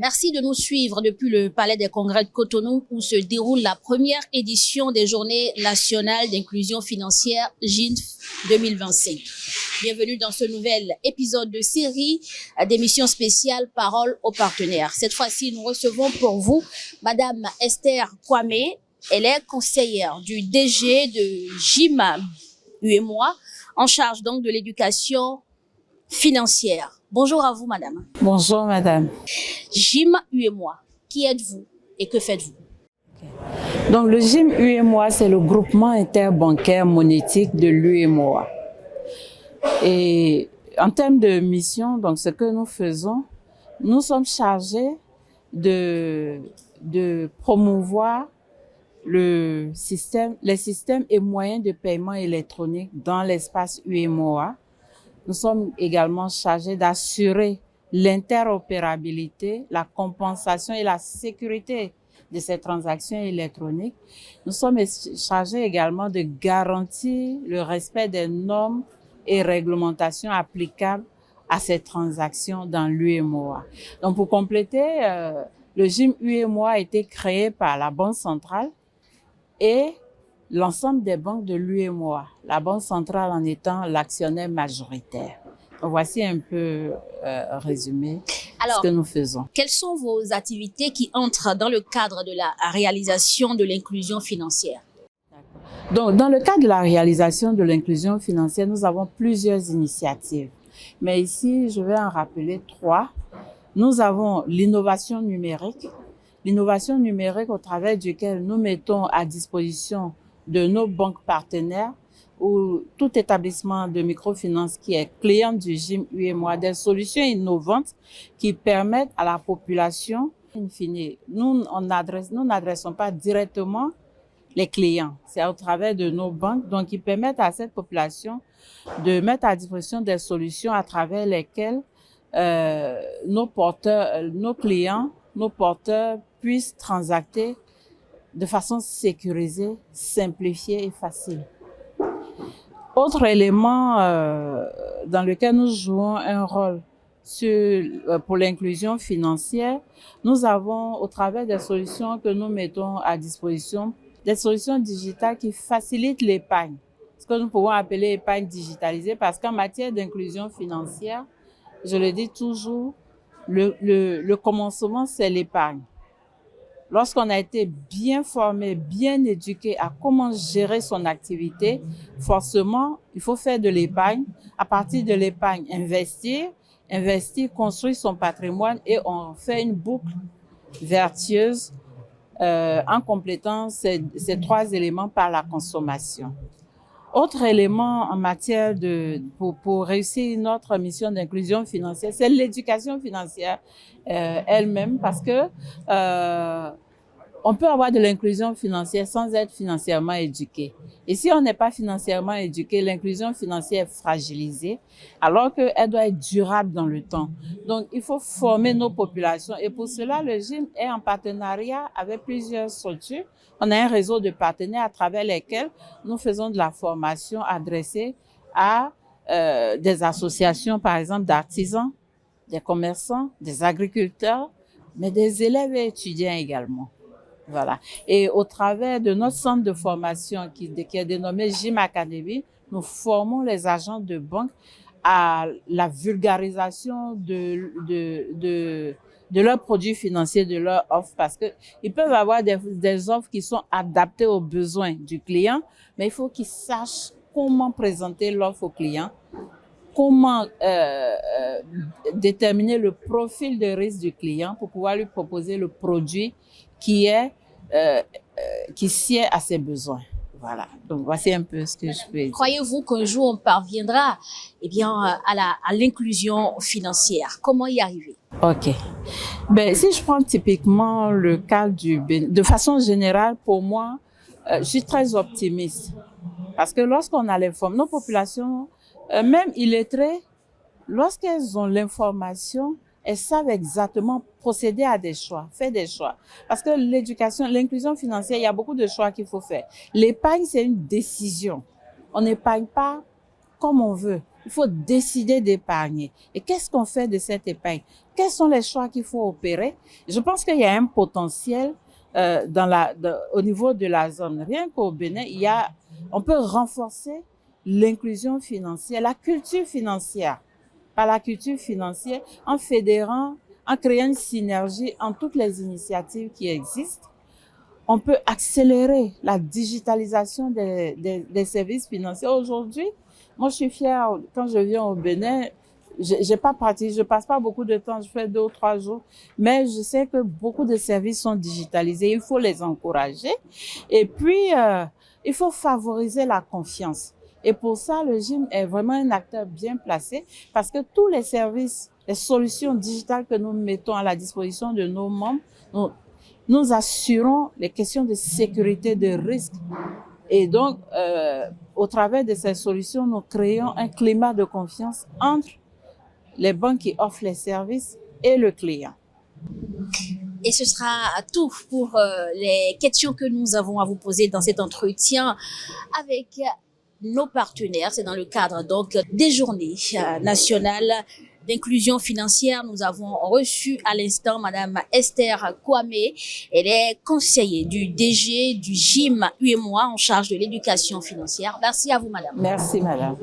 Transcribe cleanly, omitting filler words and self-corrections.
Merci de nous suivre depuis le Palais des Congrès de Cotonou où se déroule la première édition des Journées nationales d'inclusion financière GINF 2025. Bienvenue dans ce nouvel épisode de série d'émission spéciale Parole aux partenaires. Cette fois-ci, nous recevons pour vous Madame Esther Kwame. Elle est conseillère du DG de GIM UEMOA en charge donc de l'éducation financière. Bonjour à vous, madame. Bonjour, madame. GIM UEMOA, qui êtes-vous et que faites-vous? Donc, le GIM UEMOA, c'est le groupement interbancaire monétique de l'UEMOA. Et en termes de mission, donc ce que nous faisons, nous sommes chargés de promouvoir les systèmes et moyens de paiement électronique dans l'espace UEMOA. Nous sommes également chargés d'assurer l'interopérabilité, la compensation et la sécurité de ces transactions électroniques. Nous sommes chargés également de garantir le respect des normes et réglementations applicables à ces transactions dans l'UEMOA. Donc, pour compléter, le GIM UEMOA a été créé par la Banque centrale et l'ensemble des banques de l'UEMOA, la Banque centrale en étant l'actionnaire majoritaire. Voici un peu résumé ce que nous faisons. Quelles sont vos activités qui entrent dans le cadre de la réalisation de l'inclusion financière? Donc, dans le cadre de la réalisation de l'inclusion financière, nous avons plusieurs initiatives. Mais ici, je vais en rappeler 3. Nous avons l'innovation numérique. L'innovation numérique au travers duquel nous mettons à disposition de nos banques partenaires ou tout établissement de microfinance qui est client du GIM UEMOA des solutions innovantes qui permettent à la population, in fine, nous n'adressons pas directement les clients, c'est au travers de nos banques, donc ils permettent à cette population de mettre à disposition des solutions à travers lesquelles nos clients, nos porteurs puissent transacter de façon sécurisée, simplifiée et facile. Autre élément dans lequel nous jouons un rôle pour l'inclusion financière, nous avons, au travers des solutions que nous mettons à disposition, des solutions digitales qui facilitent l'épargne, ce que nous pouvons appeler épargne digitalisée, parce qu'en matière d'inclusion financière, je le dis toujours, le commencement, c'est l'épargne. Lorsqu'on a été bien formé, bien éduqué à comment gérer son activité, forcément, il faut faire de l'épargne. À partir de l'épargne, investir, construire son patrimoine et on fait une boucle vertueuse en complétant ces 3 éléments par la consommation. Autre élément en matière pour réussir notre mission d'inclusion financière, c'est l'éducation financière elle-même, parce que on peut avoir de l'inclusion financière sans être financièrement éduqué. Et si on n'est pas financièrement éduqué, l'inclusion financière est fragilisée, alors qu'elle doit être durable dans le temps. Donc, il faut former nos populations. Et pour cela, le GIM est en partenariat avec plusieurs structures. On a un réseau de partenaires à travers lesquels nous faisons de la formation adressée à des associations, par exemple, d'artisans, des commerçants, des agriculteurs, mais des élèves et étudiants également. Voilà. Et au travers de notre centre de formation qui est dénommé GIM Academy, nous formons les agents de banque à la vulgarisation de leurs produits financiers, de leurs offres, parce que ils peuvent avoir des offres qui sont adaptées aux besoins du client, mais il faut qu'ils sachent comment présenter l'offre au client, comment déterminer le profil de risque du client pour pouvoir lui proposer le produit qui sied à ses besoins. Voilà. Donc, voici un peu ce que je peux dire. Croyez-vous qu'un jour on parviendra, à l'inclusion financière? Comment y arriver? OK. Ben, si je prends typiquement le cas de façon générale, pour moi, je suis très optimiste. Parce que lorsqu'on a nos populations, même illettrées, lorsqu'elles ont l'information, elles savent exactement procéder à des choix, faire des choix. Parce que l'inclusion financière, il y a beaucoup de choix qu'il faut faire. L'épargne, c'est une décision. On n'épargne pas comme on veut. il faut décider d'épargner. Et qu'est-ce qu'on fait de cette épargne? Quels sont les choix qu'il faut opérer? Je pense qu'il y a un potentiel au niveau de la zone. Rien qu'au Bénin, on peut renforcer l'inclusion financière, la culture financière, par la culture financière, en fédérant, en créant une synergie entre toutes les initiatives qui existent. On peut accélérer la digitalisation des services financiers. Aujourd'hui, moi, je suis fière, quand je viens au Bénin, je passe pas beaucoup de temps, je fais 2 ou 3 jours, mais je sais que beaucoup de services sont digitalisés, il faut les encourager. Et puis, il faut favoriser la confiance. Et pour ça, le GIM est vraiment un acteur bien placé parce que tous les services, les solutions digitales que nous mettons à la disposition de nos membres, nous assurons les questions de sécurité, de risque. Et donc, au travers de ces solutions, nous créons un climat de confiance entre les banques qui offrent les services et le client. Et ce sera tout pour les questions que nous avons à vous poser dans cet entretien avec nos partenaires. C'est dans le cadre donc des journées nationales d'inclusion financière. Nous avons reçu à l'instant Madame Esther Kwame. Elle est conseillère du DG du GIM UEMOA en charge de l'éducation financière. Merci à vous, Madame. Merci, Madame.